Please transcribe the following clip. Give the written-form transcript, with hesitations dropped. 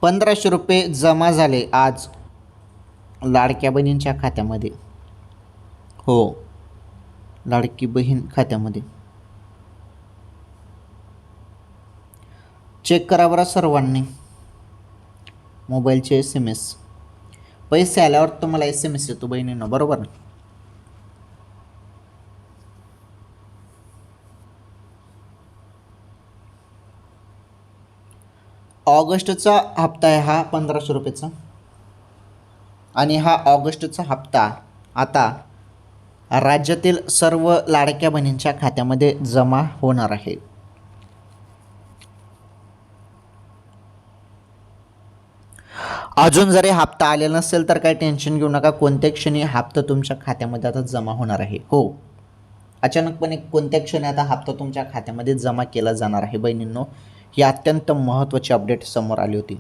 ₹1500 जमा झाले आज लाडक्या बहिणींच्या खात्यामध्ये. हो, लाडकी बहीण खात्यामध्ये. चेक करा बरं सर्वांनी मोबाईलचे SMS. पैसे आल्यावर तुम्हाला SMS येतो बहिणींनो, बरोबर. ऑगस्टचा हप्ता आहे हा ₹1500. आणि हा ऑगस्टचा हप्ता आता राज्यातील सर्व लाडक्या बहिणींच्या खात्यामध्ये जमा होणार आहे. अजून जरी हप्ता आलेला नसेल तर काही टेन्शन घेऊ नका. कोणत्या क्षणी हप्ता तुमच्या खात्यामध्ये आता जमा होणार आहे. हो, अचानकपणे कोणत्या क्षणी आता हप्ता तुमच्या खात्यामध्ये जमा केला जाणार आहे बहिणींनो. ही अत्यंत महत्त्वाची अपडेट समोर आली होती.